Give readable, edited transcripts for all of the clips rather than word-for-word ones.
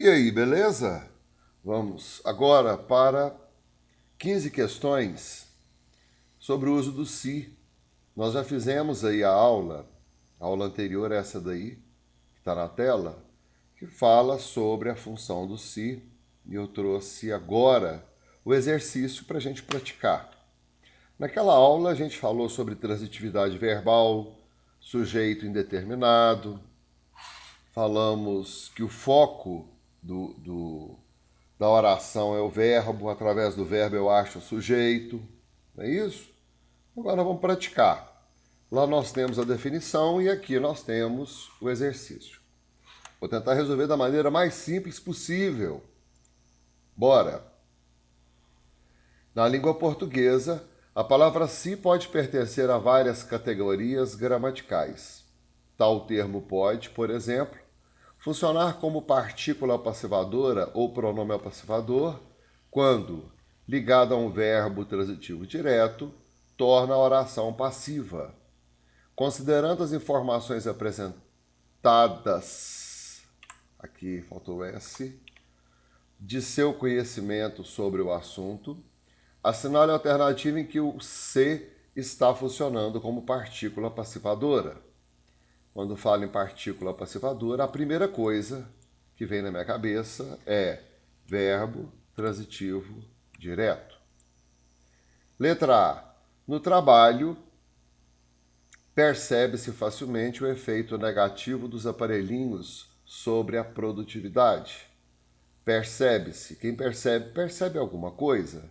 E aí, beleza? Vamos agora para 15 questões sobre o uso do se. Nós já fizemos aí a aula anterior, essa daí, que está na tela, que fala sobre a função do se, e eu trouxe agora o exercício para a gente praticar. Naquela aula a gente falou sobre transitividade verbal, sujeito indeterminado, falamos que o foco da oração é o verbo, através do verbo eu acho o sujeito, não é isso? Agora vamos praticar. Lá nós temos a definição e aqui nós temos o exercício. Vou tentar resolver da maneira mais simples possível. Bora! Na língua portuguesa, a palavra se pode pertencer a várias categorias gramaticais. Tal termo pode, por exemplo, funcionar como partícula passivadora ou pronome passivador quando, ligado a um verbo transitivo direto, torna a oração passiva. Considerando as informações apresentadas, aqui faltou o S, de seu conhecimento sobre o assunto, assinale a alternativa em que o se está funcionando como partícula passivadora. Quando falo em partícula passivadora, a primeira coisa que vem na minha cabeça é verbo transitivo direto. Letra A. No trabalho, percebe-se facilmente o efeito negativo dos aparelhinhos sobre a produtividade. Percebe-se. Quem percebe, percebe alguma coisa.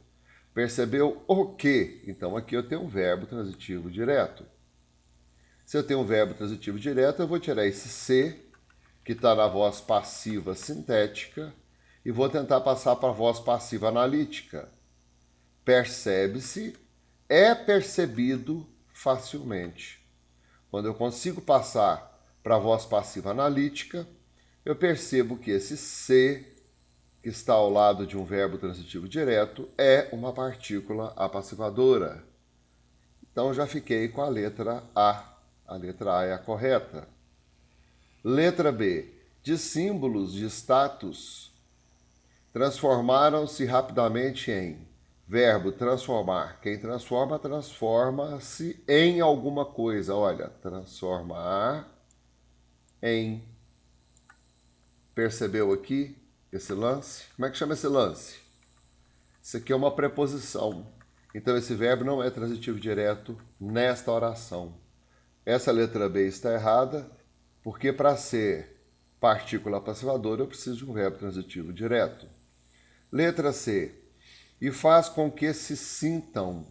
Percebeu o quê? Então aqui eu tenho um verbo transitivo direto. Se eu tenho um verbo transitivo direto, eu vou tirar esse se, que está na voz passiva sintética, e vou tentar passar para a voz passiva analítica. Percebe-se, é percebido facilmente. Quando eu consigo passar para a voz passiva analítica, eu percebo que esse se, que está ao lado de um verbo transitivo direto, é uma partícula apassivadora. Então já fiquei com a letra A. A letra A é a correta. Letra B. De símbolos de status transformaram-se rapidamente em verbo transformar. Quem transforma, transforma-se em alguma coisa. Olha, transformar em. Percebeu aqui esse lance? Como é que chama esse lance? Isso aqui é uma preposição. Então esse verbo não é transitivo direto nesta oração. Essa letra B está errada, porque para ser partícula passivadora eu preciso de um verbo transitivo direto. Letra C. E faz com que se sintam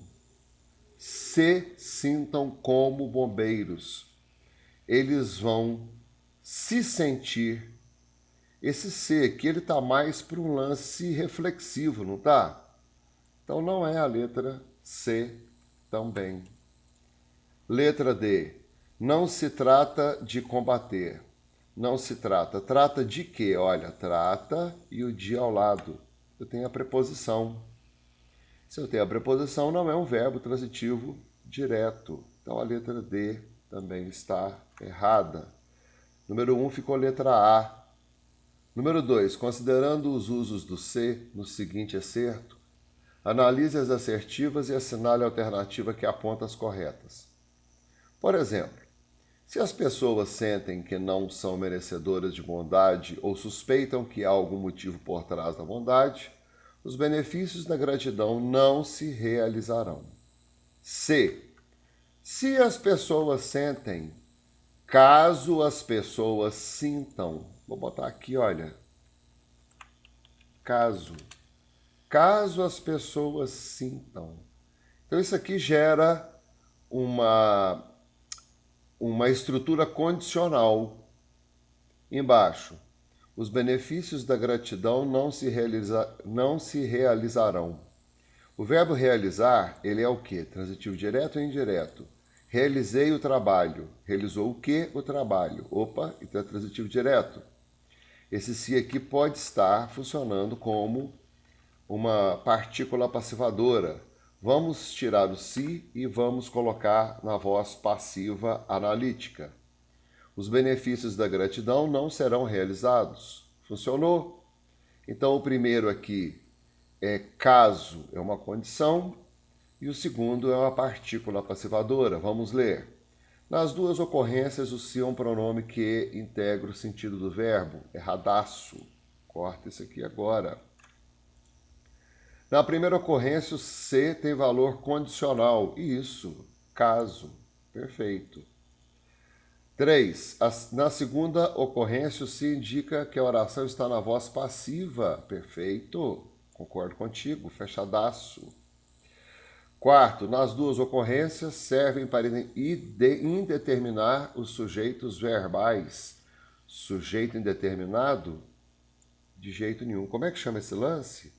como bombeiros. Eles vão se sentir. Esse se aqui ele está mais para um lance reflexivo, não está? Então não é a letra C também. Letra D. Não se trata de combater. Não se trata. Trata de quê? Olha, trata e o de ao lado. Eu tenho a preposição. Se eu tenho a preposição, não é um verbo transitivo direto. Então a letra D também está errada. Número 1 ficou letra A. Número 2. Considerando os usos do se no seguinte excerto, analise as assertivas e assinale a alternativa que aponta as corretas. Por exemplo, se as pessoas sentem que não são merecedoras de bondade ou suspeitam que há algum motivo por trás da bondade, os benefícios da gratidão não se realizarão. Se as pessoas sentem, caso as pessoas sintam, vou botar aqui, olha, caso as pessoas sintam. Então isso aqui gera uma estrutura condicional embaixo. Os benefícios da gratidão não se realizarão. O verbo realizar, ele é o quê? Transitivo direto ou indireto? Realizei o trabalho. Realizou o quê? O trabalho. Opa, então é transitivo direto. Esse se aqui pode estar funcionando como uma partícula passivadora. Vamos tirar o se e vamos colocar na voz passiva analítica. Os benefícios da gratidão não serão realizados. Funcionou? Então, o primeiro aqui é caso, é uma condição, e o segundo é uma partícula passivadora. Vamos ler. Nas duas ocorrências, o se é um pronome que integra o sentido do verbo. Erradaço. Corta isso aqui agora. Na primeira ocorrência, o se tem valor condicional. Isso, caso. Perfeito. 3. Na segunda ocorrência, o se indica que a oração está na voz passiva. Perfeito. Concordo contigo. Fechadaço. 4. Nas duas ocorrências, servem para indeterminar os sujeitos verbais. Sujeito indeterminado? De jeito nenhum. Como é que chama esse lance?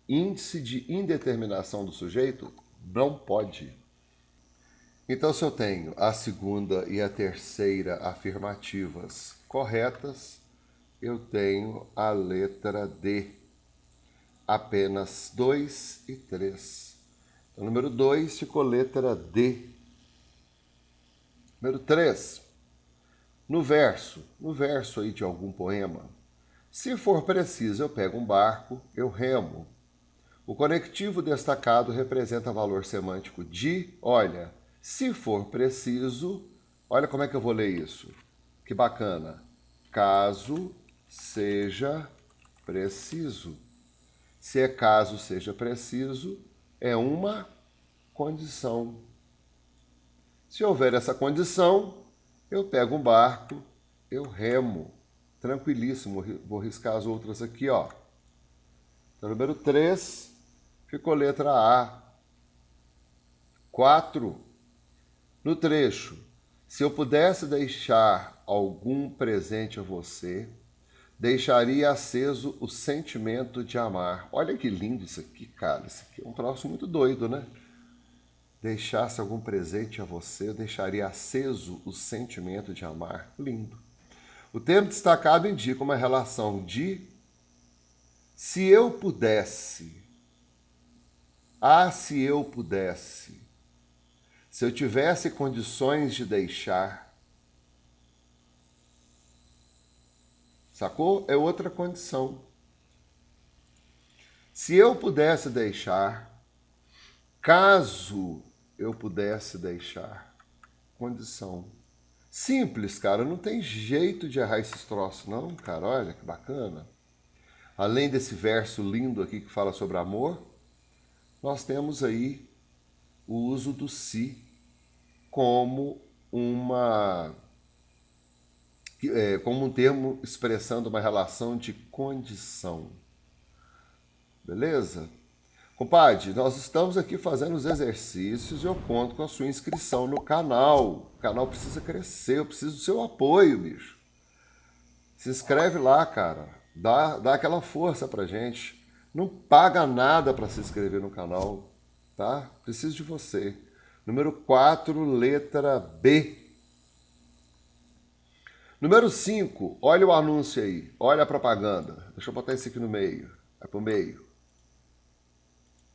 Índice de indeterminação do sujeito? Não pode. Então, se eu tenho a segunda e a terceira afirmativas corretas, eu tenho a letra D. Apenas 2 e 3. Então, número 2 ficou letra D. Número 3. No verso aí de algum poema, se for preciso, eu pego um barco, eu remo. O conectivo destacado representa valor semântico de, olha, se for preciso, olha como é que eu vou ler isso. Que bacana. Caso seja preciso. Se é caso seja preciso, é uma condição. Se houver essa condição, eu pego um barco, eu remo. Tranquilíssimo. Vou riscar as outras aqui, ó. Então, número 3 ficou letra A. 4. No trecho, se eu pudesse deixar algum presente a você, deixaria aceso o sentimento de amar. Olha que lindo isso aqui, cara. Isso aqui é um troço muito doido, né? Deixasse algum presente a você, eu deixaria aceso o sentimento de amar. Lindo. O termo destacado indica uma relação de se eu pudesse. Ah, se eu pudesse. Se eu tivesse condições de deixar. Sacou? É outra condição. Se eu pudesse deixar, caso eu pudesse deixar, condição. Simples, cara, não tem jeito de errar esses troços, não, cara. Olha que bacana. Além desse verso lindo aqui que fala sobre amor, nós temos aí o uso do se como como um termo expressando uma relação de condição. Beleza? Compadre, nós estamos aqui fazendo os exercícios e eu conto com a sua inscrição no canal. O canal precisa crescer, eu preciso do seu apoio, bicho. Se inscreve lá, cara. Dá aquela força pra gente. Não paga nada para se inscrever no canal, tá? Preciso de você. Número 4, letra B. Número 5, olha o anúncio aí. Olha a propaganda. Deixa eu botar isso aqui no meio. Vai pro meio.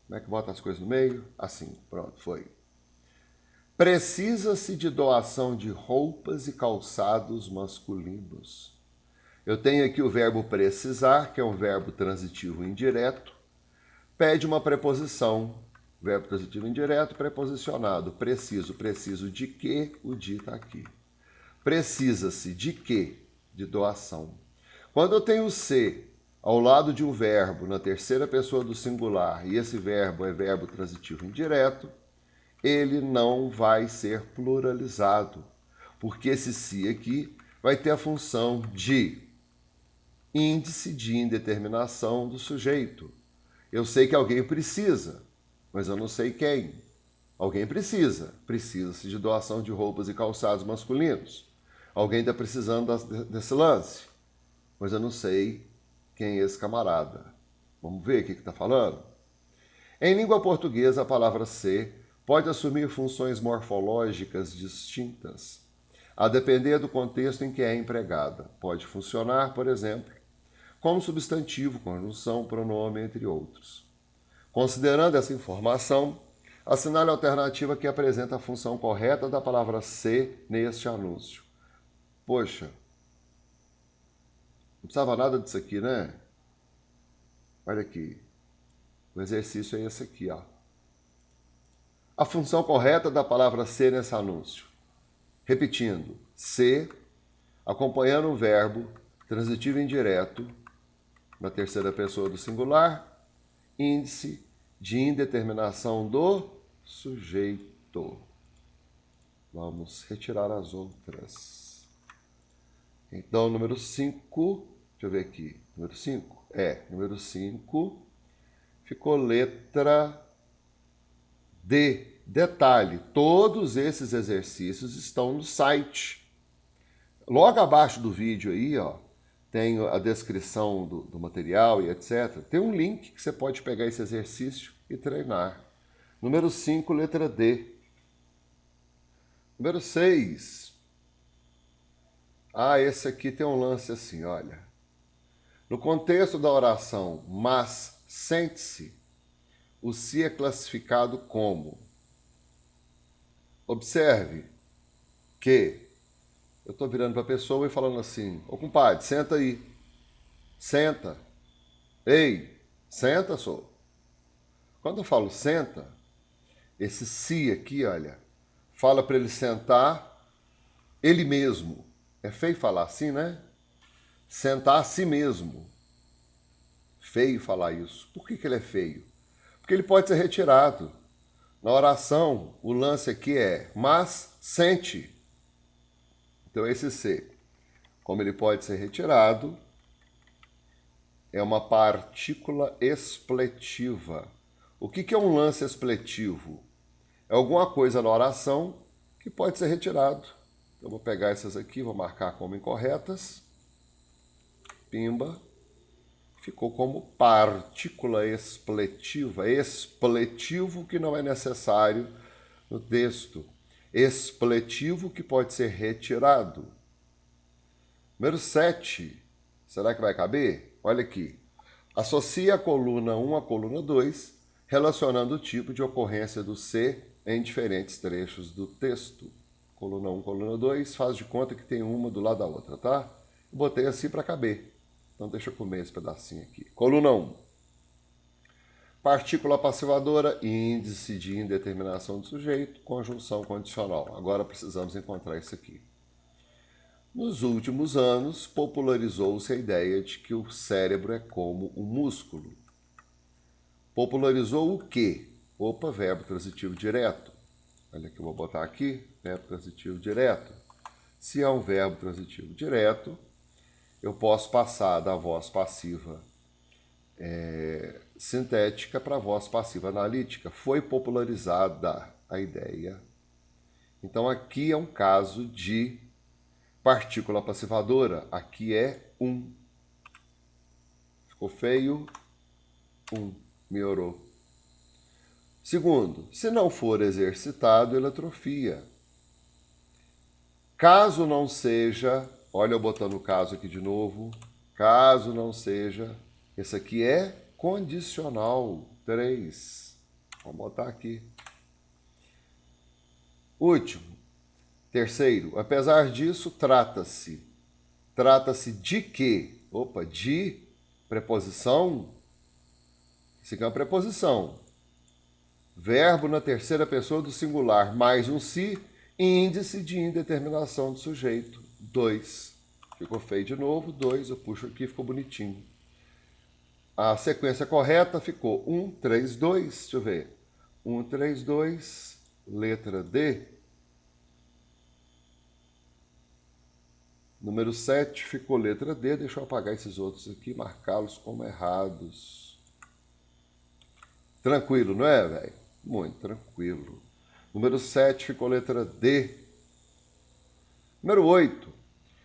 Como é que bota as coisas no meio? Assim, pronto, foi. Precisa-se de doação de roupas e calçados masculinos. Eu tenho aqui o verbo precisar, que é um verbo transitivo indireto. Pede uma preposição. Verbo transitivo indireto, preposicionado. Preciso de quê? O de está aqui. Precisa-se de quê? De doação. Quando eu tenho se ao lado de um verbo na terceira pessoa do singular e esse verbo é verbo transitivo indireto, ele não vai ser pluralizado, porque esse se aqui vai ter a função de índice de indeterminação do sujeito. Eu sei que alguém precisa, mas eu não sei quem. Alguém precisa. Precisa-se de doação de roupas e calçados masculinos. Alguém está precisando desse lance, mas eu não sei quem é esse camarada. Vamos ver o que está falando? Em língua portuguesa, a palavra ser pode assumir funções morfológicas distintas, a depender do contexto em que é empregada. Pode funcionar, por exemplo, como substantivo, conjunção, pronome, entre outros. Considerando essa informação, assinale a alternativa que apresenta a função correta da palavra ser neste anúncio. Poxa, precisava nada disso aqui, né? Olha aqui. O exercício é esse aqui, ó. A função correta da palavra ser nesse anúncio. Repetindo, ser, acompanhando o verbo transitivo indireto na terceira pessoa do singular, índice de indeterminação do sujeito. Vamos retirar as outras. Então, número 5, deixa eu ver aqui, número 5? Número 5 ficou letra D. Detalhe, todos esses exercícios estão no site. Logo abaixo do vídeo aí, ó, tem a descrição do material e etc. Tem um link que você pode pegar esse exercício e treinar. Número 5, letra D. Número 6. Esse aqui tem um lance assim, olha. No contexto da oração, mas sente-se, o se é classificado como. Observe que eu estou virando para a pessoa e falando assim, ô compadre, senta aí. Senta. Ei, senta, sou. Quando eu falo senta, esse se aqui, olha, fala para ele sentar ele mesmo. É feio falar assim, né? Sentar a si mesmo. Feio falar isso. Por que ele é feio? Porque ele pode ser retirado. Na oração, o lance aqui é, mas sente. Então esse se, como ele pode ser retirado, é uma partícula expletiva. O que é um lance expletivo? É alguma coisa na oração que pode ser retirado. Eu vou pegar essas aqui, vou marcar como incorretas. Pimba. Ficou como partícula expletiva. Expletivo que não é necessário no texto. Expletivo que pode ser retirado. Número 7. Será que vai caber? Olha aqui. Associe a coluna 1 à coluna 2, relacionando o tipo de ocorrência do se em diferentes trechos do texto. Coluna 1, coluna 2, faz de conta que tem uma do lado da outra, tá? Botei assim para caber. Então deixa eu comer esse pedacinho aqui. Coluna 1. Partícula passivadora, índice de indeterminação do sujeito, conjunção condicional. Agora precisamos encontrar isso aqui. Nos últimos anos, popularizou-se a ideia de que o cérebro é como um músculo. Popularizou o quê? Opa, verbo transitivo direto. Olha que eu vou botar aqui, verbo transitivo direto. Se é um verbo transitivo direto, eu posso passar da voz passiva sintética para a voz passiva analítica. Foi popularizada a ideia. Então, aqui é um caso de partícula passivadora. Aqui é um. Ficou feio? Melhorou. Segundo, se não for exercitado, ele atrofia. Caso não seja, olha eu botando o caso aqui de novo, caso não seja, esse aqui é condicional, 3. Vamos botar aqui. Último, terceiro, apesar disso, trata-se de quê? Opa, de preposição. Isso aqui é uma preposição. Verbo na terceira pessoa do singular, mais um se, índice de indeterminação do sujeito, 2. Ficou feio de novo, 2, eu puxo aqui, ficou bonitinho. A sequência correta ficou 1, 3, 2, deixa eu ver. 1, 3, 2, letra D. Número 7 ficou letra D, deixa eu apagar esses outros aqui, marcá-los como errados. Tranquilo, não é, velho? Muito tranquilo. Número 7 ficou letra D. Número 8.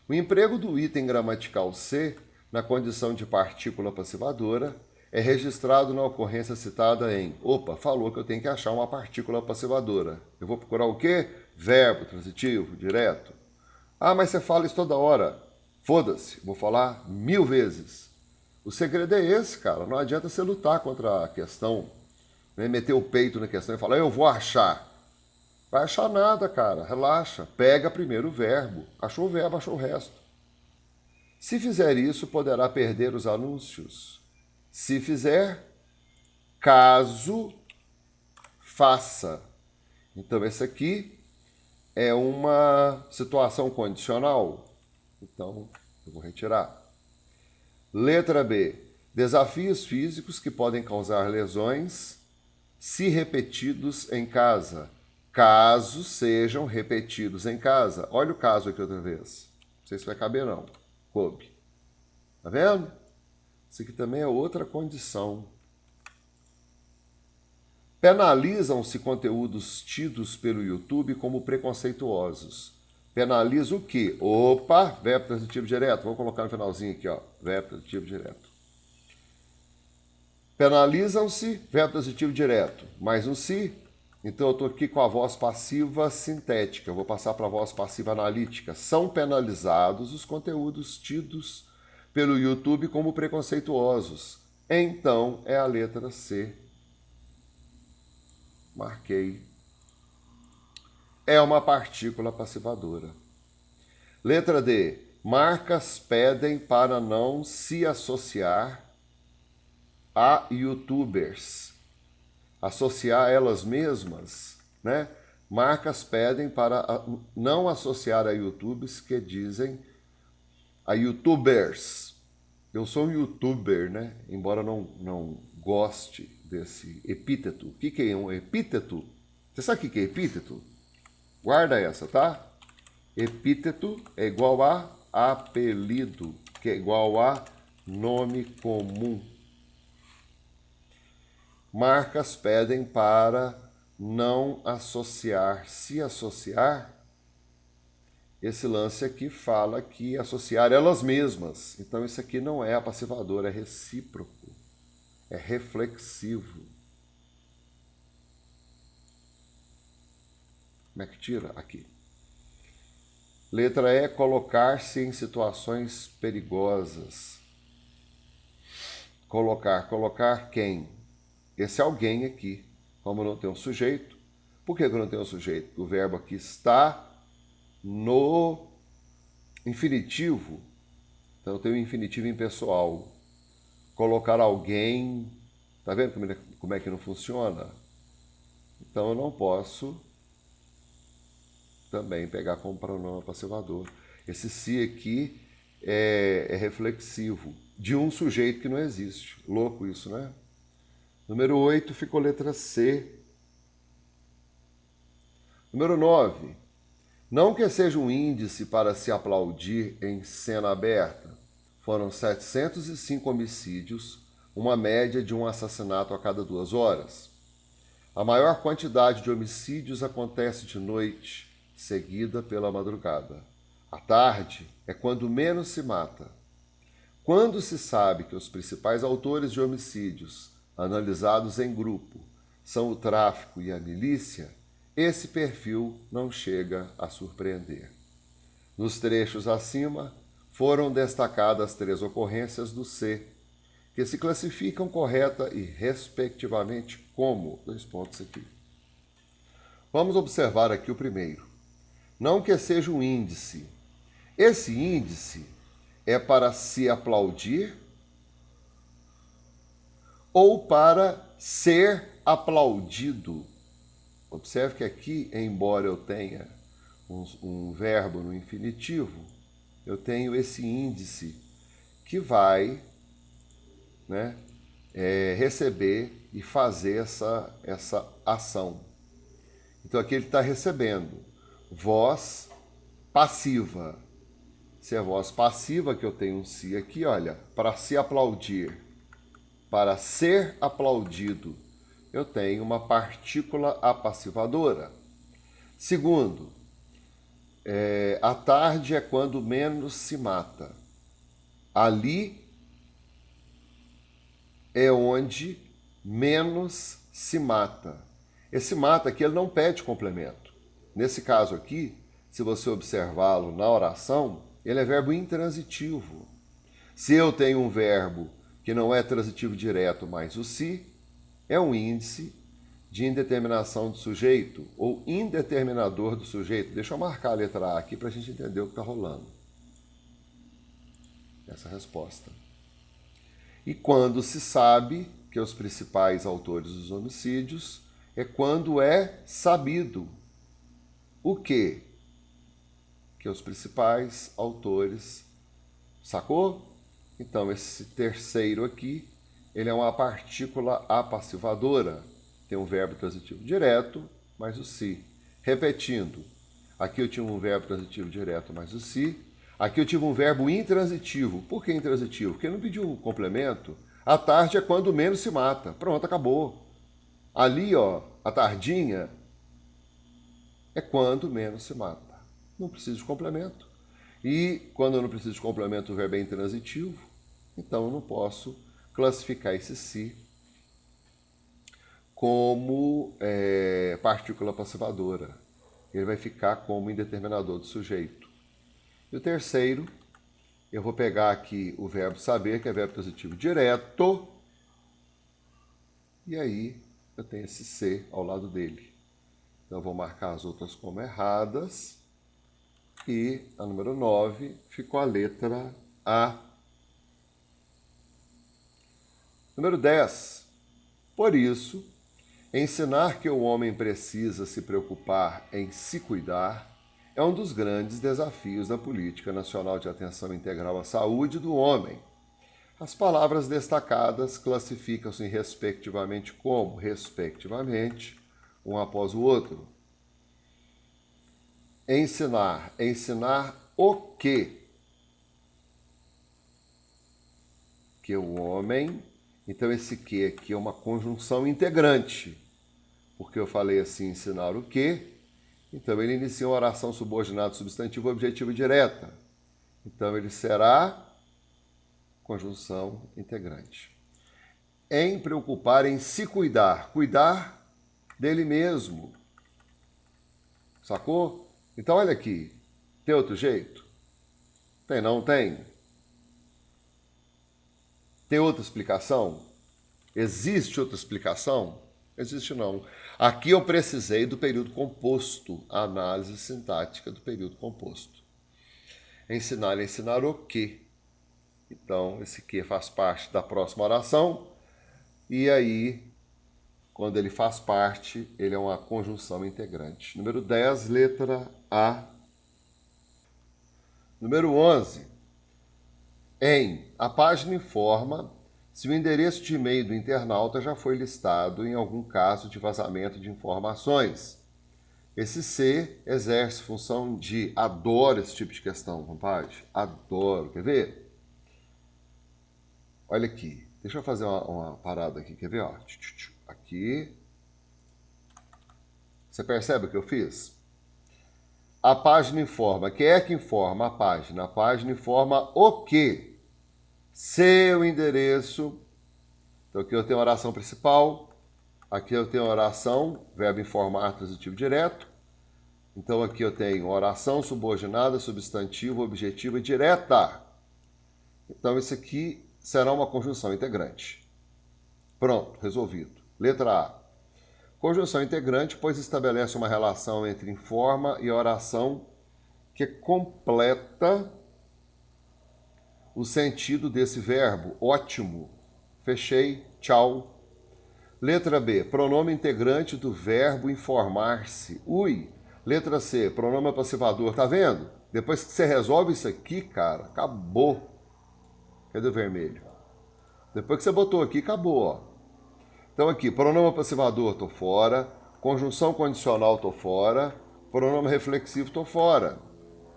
O emprego do item gramatical C, na condição de partícula passivadora, é registrado na ocorrência citada em... Opa, falou que eu tenho que achar uma partícula passivadora. Eu vou procurar o quê? Verbo, transitivo, direto. Mas você fala isso toda hora. Foda-se, vou falar 1000 vezes. O segredo é esse, cara. Não adianta você lutar contra a questão, né? Meter o peito na questão e falar, eu vou achar. Vai achar nada, cara. Relaxa. Pega primeiro o verbo. Achou o verbo, achou o resto. Se fizer isso, poderá perder os anúncios. Se fizer, caso faça. Então, esse aqui é uma situação condicional. Então, eu vou retirar. Letra B. Desafios físicos que podem causar lesões se repetidos em casa. Caso sejam repetidos em casa. Olha o caso aqui outra vez. Não sei se vai caber, não. Coube. Tá vendo? Isso aqui também é outra condição. Penalizam-se conteúdos tidos pelo YouTube como preconceituosos. Penaliza o quê? Opa, verbo transitivo direto. Vou colocar no finalzinho aqui, ó. Verbo transitivo direto. Penalizam-se, verbo transitivo direto. Mais um se. Então eu estou aqui com a voz passiva sintética. Eu vou passar para a voz passiva analítica. São penalizados os conteúdos tidos pelo YouTube como preconceituosos. Então é a letra C. Marquei. É uma partícula passivadora. Letra D. Marcas pedem para não se associar a YouTubers. Associar elas mesmas, né? Marcas pedem para não associar a YouTubers que dizem a YouTubers. Eu sou um YouTuber, né? Embora não goste desse epíteto. O que é um epíteto? Você sabe o que é epíteto? Guarda essa, tá? Epíteto é igual a apelido, que é igual a nome comum. Marcas pedem para não associar. Se associar, esse lance aqui fala que associar elas mesmas. Então, isso aqui não é apassivador, é recíproco, é reflexivo. Como é que tira? Aqui. Letra E, colocar-se em situações perigosas. Colocar quem? Esse alguém aqui. Como não tem um sujeito. Por que eu não tenho um sujeito? O verbo aqui está no infinitivo. Então eu tenho um infinitivo impessoal. Colocar alguém. Tá vendo como é que não funciona? Então eu não posso também pegar como pronome passivador. Esse se aqui é reflexivo de um sujeito que não existe. Louco isso, né? Número 8 ficou letra C. Número 9. Não que seja um índice para se aplaudir em cena aberta. Foram 705 homicídios, uma média de um assassinato a cada 2 horas. A maior quantidade de homicídios acontece de noite, seguida pela madrugada. À tarde é quando menos se mata. Quando se sabe que os principais autores de homicídios, analisados em grupo, são o tráfico e a milícia, esse perfil não chega a surpreender. Nos trechos acima, foram destacadas 3 ocorrências do C, que se classificam correta e respectivamente como... 2 pontos aqui. Vamos observar aqui o primeiro. Não que seja um índice. Esse índice é para se aplaudir ou para ser aplaudido. Observe que aqui, embora eu tenha um verbo no infinitivo, eu tenho esse índice que vai, né, receber e fazer essa ação. Então aqui ele está recebendo voz passiva. Se é voz passiva, que eu tenho um se aqui, olha, para se aplaudir, para ser aplaudido, eu tenho uma partícula apassivadora. Segundo, à tarde é quando menos se mata. Ali é onde menos se mata. Esse mata aqui ele não pede complemento. Nesse caso aqui, se você observá-lo na oração, ele é verbo intransitivo. Se eu tenho um verbo que não é transitivo direto, mas o se, é um índice de indeterminação do sujeito ou indeterminador do sujeito. Deixa eu marcar a letra A aqui para a gente entender o que está rolando. essa resposta. E quando se sabe que os principais autores dos homicídios é quando é sabido o quê? Que os principais autores, sacou? Então, esse terceiro aqui, ele é uma partícula apassivadora. Tem um verbo transitivo direto, mais o se. Repetindo, aqui eu tive um verbo transitivo direto, mais o se. Aqui eu tive um verbo intransitivo. Por que intransitivo? Porque não pediu um complemento. A tarde é quando menos se mata. Pronto, acabou. Ali, ó, a tardinha é quando menos se mata. Não precisa de complemento. E quando eu não preciso de complemento, o verbo é intransitivo. Então eu não posso classificar esse se como partícula passivadora. Ele vai ficar como indeterminador do sujeito. E o terceiro, eu vou pegar aqui o verbo saber, que é verbo transitivo direto, e aí eu tenho esse se ao lado dele. Então eu vou marcar as outras como erradas, e a número 9 ficou a letra A. Número 10. Por isso, ensinar que o homem precisa se preocupar em se cuidar é um dos grandes desafios da Política Nacional de Atenção Integral à Saúde do Homem. As palavras destacadas classificam-se respectivamente como, respectivamente, um após o outro. Ensinar. Ensinar o quê? Que o homem... Então, esse que aqui é uma conjunção integrante. Porque eu falei assim, ensinar o quê? Então, ele inicia uma oração subordinada substantivo objetiva direta. Então, ele será conjunção integrante. Em preocupar em se cuidar. Cuidar dele mesmo. Sacou? Então, olha aqui. Tem outro jeito? Tem, não tem? Tem outra explicação? Existe outra explicação? Existe não. Aqui eu precisei do período composto, a análise sintática do período composto. Ensinar o quê? Então, esse que faz parte da próxima oração, e aí, quando ele faz parte, ele é uma conjunção integrante. Número 10, letra A. Número 11. A página informa se o endereço de e-mail do internauta já foi listado em algum caso de vazamento de informações. Esse C exerce função de adoro esse tipo de questão, compadre. Adoro. Quer ver? Olha aqui. Deixa eu fazer uma parada aqui. Quer ver? Ó. Aqui. Você percebe o que eu fiz? A página informa. Quem é que informa a página? A página informa o quê? Seu endereço. Então aqui eu tenho a oração principal. Aqui eu tenho a oração, verbo informar, transitivo direto. Então aqui eu tenho oração subordinada, substantivo, objetiva e direta. Então isso aqui será uma conjunção integrante. Pronto, resolvido. Letra A. Conjunção integrante, pois estabelece uma relação entre informa e oração que completa o sentido desse verbo. Ótimo. Fechei. Tchau. Letra B. Pronome integrante do verbo informar-se. Ui. Letra C. Pronome passivador. Tá vendo? Depois que você resolve isso aqui, cara, acabou. Cadê o vermelho? Depois que você botou aqui, acabou, ó. Então aqui, pronome passivador, tô fora. Conjunção condicional, tô fora. Pronome reflexivo, tô fora.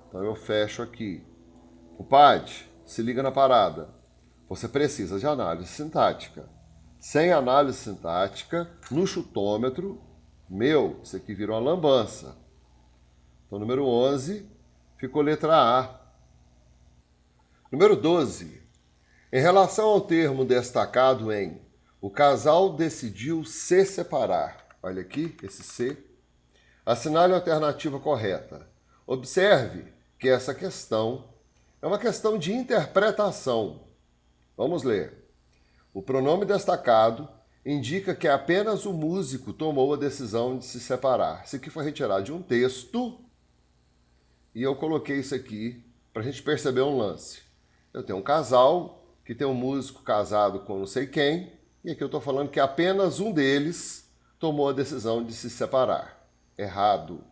Então eu fecho aqui. Compadre, se liga na parada. Você precisa de análise sintática. Sem análise sintática, no chutômetro, isso aqui virou uma lambança. Então, número 11 ficou letra A. Número 12. Em relação ao termo destacado em o casal decidiu se separar. Olha aqui, esse se. Assinale a alternativa correta. Observe que essa questão é uma questão de interpretação. Vamos ler. O pronome destacado indica que apenas o músico tomou a decisão de se separar. Isso aqui foi retirado de um texto e eu coloquei isso aqui para a gente perceber um lance. Eu tenho um casal que tem um músico casado com não sei quem, e aqui eu estou falando que apenas um deles tomou a decisão de se separar. Errado.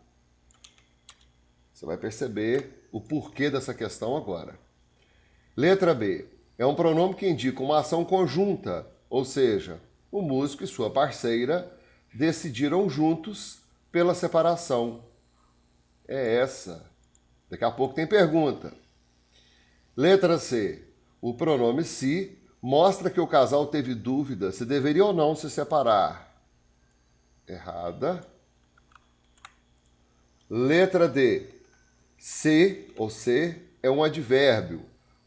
Você vai perceber o porquê dessa questão agora. Letra B. É um pronome que indica uma ação conjunta, ou seja, o músico e sua parceira decidiram juntos pela separação. É essa. Daqui a pouco tem pergunta. Letra C. O pronome se mostra que o casal teve dúvida se deveria ou não se separar. Errada. Letra D. Se ou se é um advérbio,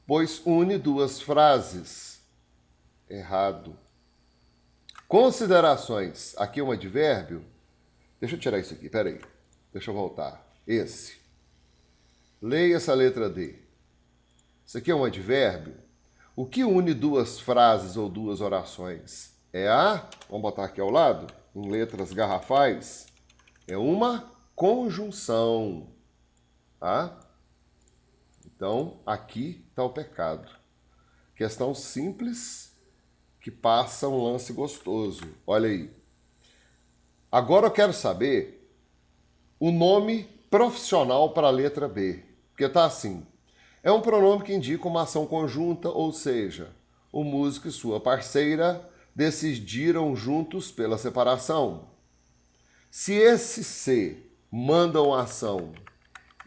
pois une duas frases. Errado. Considerações. Aqui é um advérbio. Deixa eu tirar isso aqui, peraí. Deixa eu voltar. Esse. Leia essa letra D. Isso aqui é um advérbio. O que une duas frases ou duas orações? É vamos botar aqui ao lado, em letras garrafais, é uma conjunção. Tá? Então, aqui está o pecado. Questão simples que passa um lance gostoso. Olha aí. Agora eu quero saber o nome profissional para a letra B. Porque está assim. É um pronome que indica uma ação conjunta, ou seja, o músico e sua parceira decidiram juntos pela separação. Se esse se manda uma ação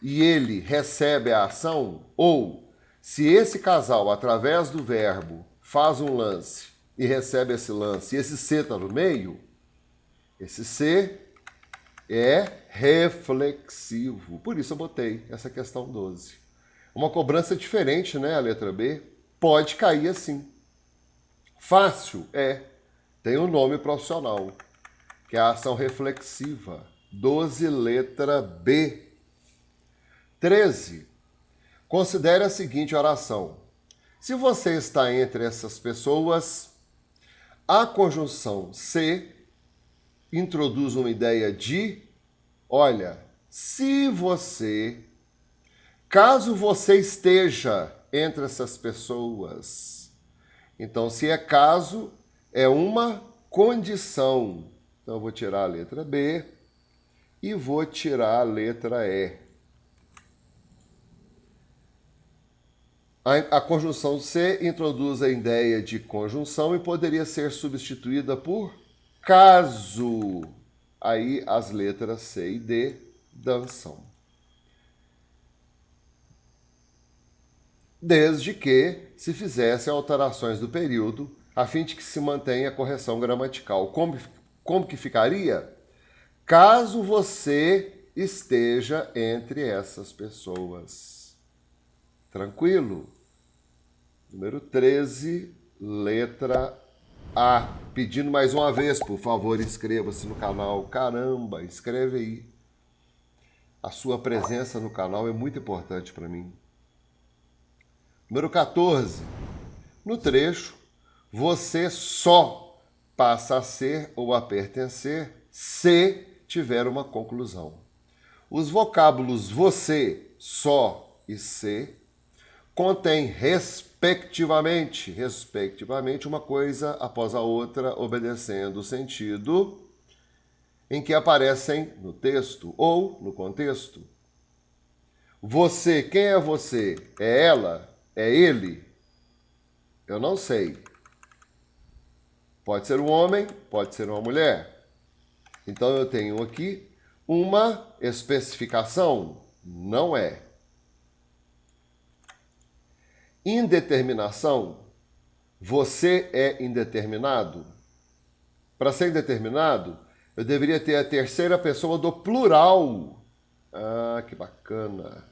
e ele recebe a ação, ou se esse casal, através do verbo, faz um lance e recebe esse lance, e esse se está no meio, esse se é reflexivo. Por isso eu botei essa questão 12. Uma cobrança diferente, né? A letra B pode cair assim. Fácil tem um nome profissional, que é a ação reflexiva. 12, letra B. 13. Considere a seguinte oração. Se você está entre essas pessoas, a conjunção se introduz uma ideia de, olha, se você, caso você esteja entre essas pessoas. Então, se é caso, é uma condição. Então, eu vou tirar a letra B e vou tirar a letra E. A conjunção se introduz a ideia de conjunção e poderia ser substituída por caso. Aí as letras C e D dançam. Desde que se fizessem alterações do período, a fim de que se mantenha a correção gramatical. Como que ficaria? Caso você esteja entre essas pessoas. Tranquilo? Número 13, letra A. Pedindo mais uma vez, por favor, inscreva-se no canal. Caramba, inscreve aí. A sua presença no canal é muito importante para mim. Número 14. No trecho, você só passa a ser ou a pertencer se tiver uma conclusão. Os vocábulos você, só e se contém respectivamente, uma coisa após a outra, obedecendo o sentido em que aparecem no texto ou no contexto. Você, quem é você? É ela? É ele? Eu não sei. Pode ser um homem, pode ser uma mulher. Então eu tenho aqui uma especificação. Não é. Indeterminação. Você é indeterminado? Para ser indeterminado, eu deveria ter a terceira pessoa do plural. Ah, que bacana.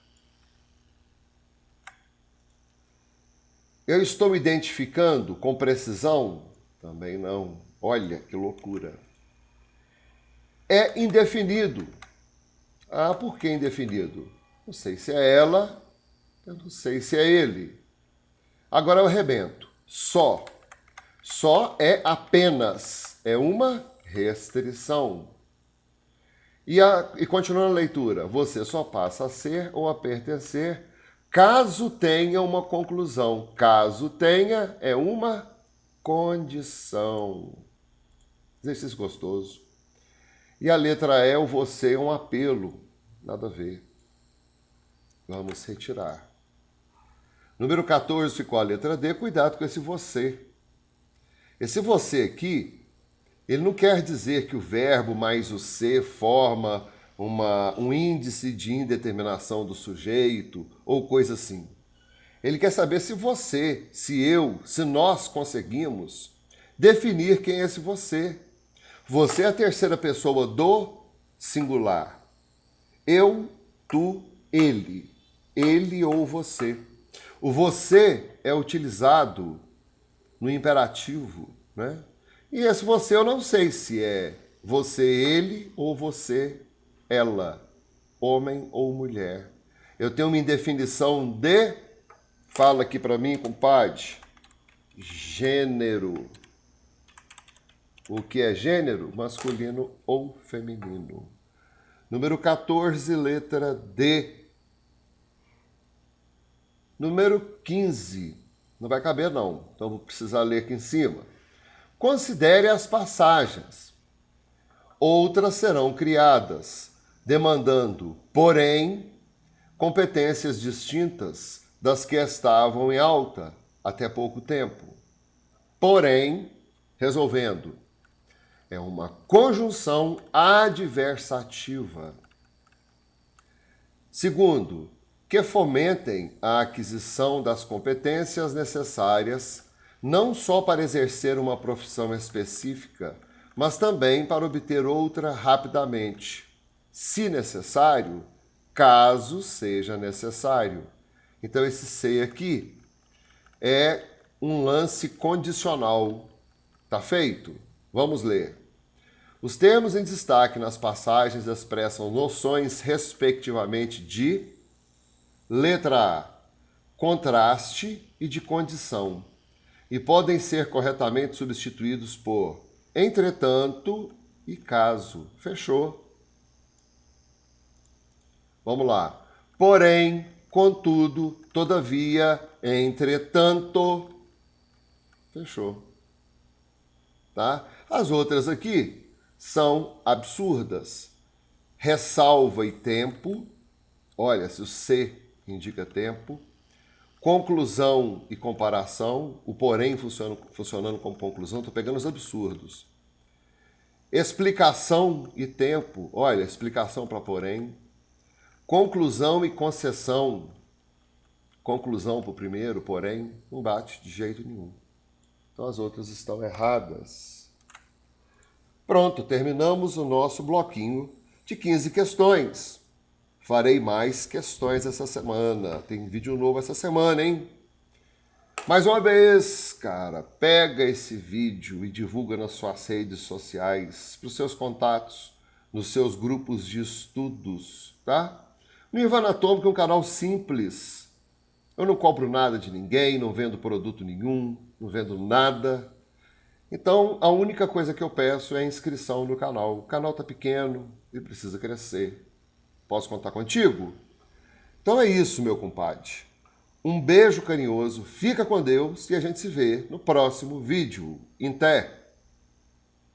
Eu estou identificando com precisão? Também não. Olha que loucura. É indefinido. Ah, por que indefinido? Não sei se é ela, eu não sei se é ele. Agora eu arrebento. Só. Só é apenas. É uma restrição. E continuando a leitura. Você só passa a ser ou a pertencer Caso tenha uma conclusão. Caso tenha é uma condição. Exercício gostoso. E a letra E, o você é um apelo. Nada a ver. Vamos retirar. Número 14 ficou a letra D. Cuidado com esse você. Esse você aqui, ele não quer dizer que o verbo mais o ser forma um índice de indeterminação do sujeito ou coisa assim. Ele quer saber se você, se eu, se nós conseguimos definir quem é esse você. Você é a terceira pessoa do singular. Eu, tu, ele. Ele ou você. O você é utilizado no imperativo, né? E esse você eu não sei se é você, ele ou você, ela, homem ou mulher. Eu tenho uma indefinição de, fala aqui para mim, compadre, gênero. O que é gênero? Masculino ou feminino. Número 14, letra D. Número 15. Não vai caber, não. Então vou precisar ler aqui em cima. Considere as passagens. Outras serão criadas, demandando, porém, competências distintas das que estavam em alta até pouco tempo. Porém, resolvendo. É uma conjunção adversativa. Segundo, que fomentem a aquisição das competências necessárias não só para exercer uma profissão específica, mas também para obter outra rapidamente, se necessário, caso seja necessário. Então esse se aqui é um lance condicional. Tá feito? Vamos ler. Os termos em destaque nas passagens expressam noções, respectivamente, de letra A, contraste e de condição, e podem ser corretamente substituídos por entretanto e caso. Fechou. Vamos lá. Porém, contudo, todavia, entretanto. Fechou. Tá? As outras aqui são absurdas. Ressalva e tempo. Olha, se o se indica tempo. Conclusão e comparação. O porém funcionando como conclusão. Estou pegando os absurdos. Explicação e tempo. Olha, explicação para porém. Conclusão e concessão. Conclusão para o primeiro, porém, não bate de jeito nenhum. Então as outras estão erradas. Pronto, terminamos o nosso bloquinho de 15 questões. Farei mais questões essa semana. Tem vídeo novo essa semana, hein? Mais uma vez, cara, pega esse vídeo e divulga nas suas redes sociais, para os seus contatos, nos seus grupos de estudos, tá? No Nirvana Atômico é um canal simples. Eu não cobro nada de ninguém, não vendo produto nenhum, não vendo nada. Então, a única coisa que eu peço é a inscrição no canal. O canal tá pequeno e precisa crescer. Posso contar contigo? Então é isso, meu compadre. Um beijo carinhoso, fica com Deus e a gente se vê no próximo vídeo. Em té!